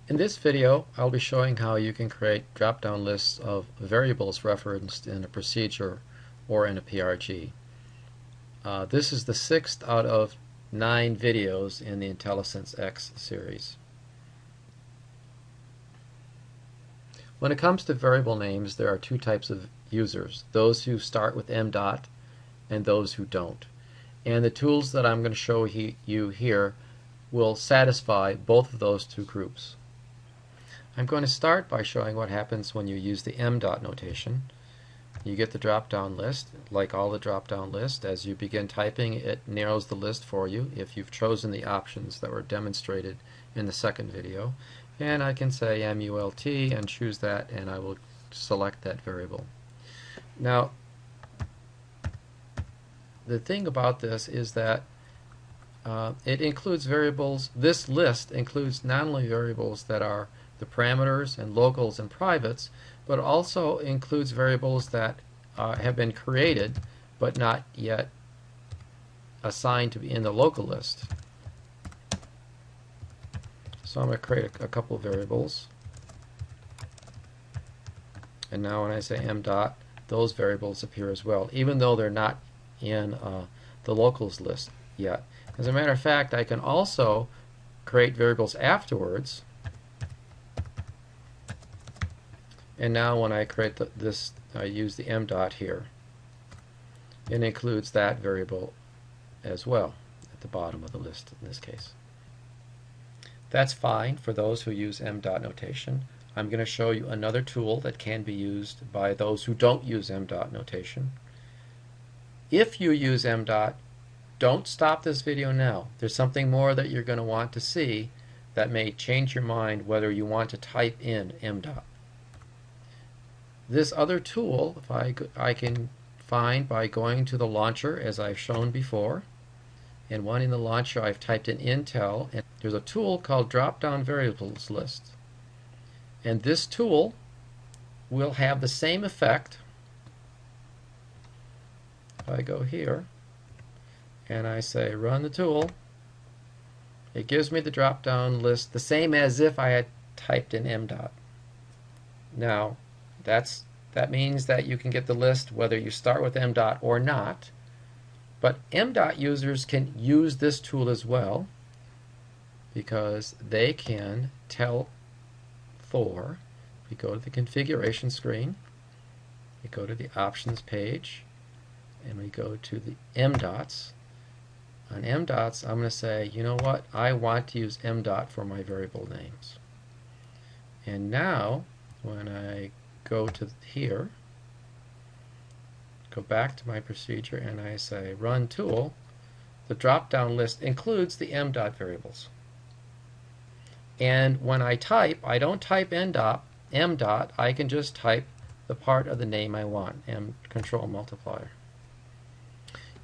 In this video, I'll be showing how you can create drop-down lists of variables referenced in a procedure or in a PRG. This is the 6th out of 9 videos in the IntellisenseX series. When it comes to variable names, there are two types of users: those who start with m dot and those who don't. And the tools that I'm going to show you here will satisfy both of those two groups. I'm going to start by showing what happens when you use the m dot notation. You get the drop-down list. Like all the drop-down lists, as you begin typing, it narrows the list for you if you've chosen the options that were demonstrated in the second video. And I can say MULT and choose that, and I will select that variable. Now, the thing about this is that it includes variables. This list includes not only variables that are the parameters and locals and privates, but also includes variables that have been created but not yet assigned to be in the local list. So I'm going to create a couple of variables, and now when I say m dot, those variables appear as well, even though they're not in the locals list yet. As a matter of fact, I can also create variables afterwards. And now when I create this, I use the m dot here. It includes that variable as well at the bottom of the list in this case. That's fine for those who use m dot notation. I'm going to show you another tool that can be used by those who don't use m dot notation. If you use m dot, don't stop this video now. There's something more that you're going to want to see that may change your mind whether you want to type in m dot. This other tool, if I can find by going to the launcher, as I've shown before. And one in the launcher, I've typed in Intel, and there's a tool called Drop-Down Variables List. And this tool will have the same effect. If I go here and I say Run the tool, it gives me the drop-down list the same as if I had typed in m dot. Now, that means that you can get the list whether you start with m dot or not. But m dot users can use this tool as well, because they can tell Thor. We go to the configuration screen, we go to the options page, and we go to the m dots. On m dots, I'm going to say, you know what, I want to use m dot for my variable names. And now, when I go to here, go back to my procedure, and I say Run Tool, the drop-down list includes the m dot variables. And when I type, I don't type m dot, I can just type the part of the name I want, m control multiplier.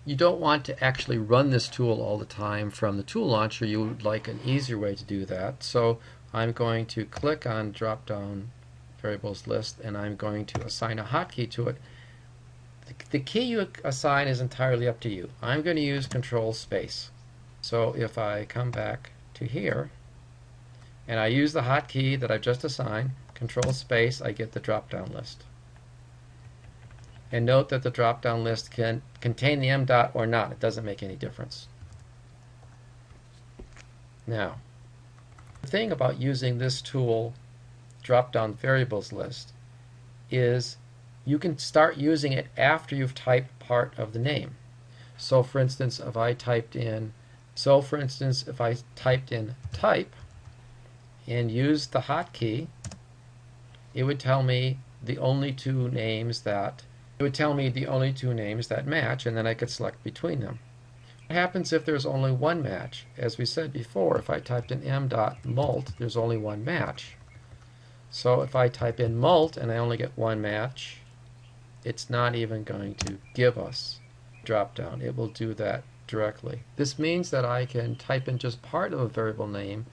You don't want to actually run this tool all the time from the tool launcher. You would like an easier way to do that. So I'm going to click on drop-down variables list, and I'm going to assign a hotkey to it. The key you assign is entirely up to you. I'm going to use Control Space. So if I come back to here and I use the hotkey that I've just assigned, Control Space, I get the drop-down list. And note that the drop-down list can contain the m dot or not. It doesn't make any difference. Now, the thing about using this tool, drop-down variables list, is you can start using it after you've typed part of the name. So for instance, if I typed in type and used the hotkey, it would tell me the only two names that match, and then I could select between them. What happens if there's only one match? As we said before, if I typed in m.mult, there's only one match. So if I type in mult and I only get one match, it's not even going to give us drop down. It will do that directly. This means that I can type in just part of a variable name,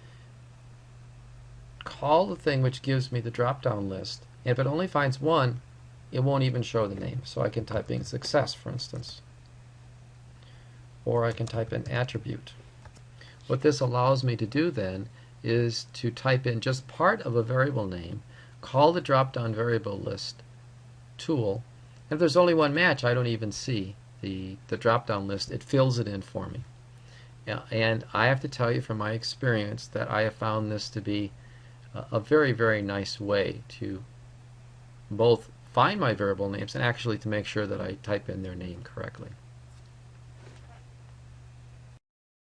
call the thing which gives me the drop down list, and if it only finds one, it won't even show the name. So I can type in success, for instance, or I can type in attribute. What this allows me to do then is to type in just part of a variable name, call the drop-down variable list tool. If there's only one match, I don't even see the drop-down list. It fills it in for me. And I have to tell you from my experience that I have found this to be a very, very nice way to both find my variable names and actually to make sure that I type in their name correctly.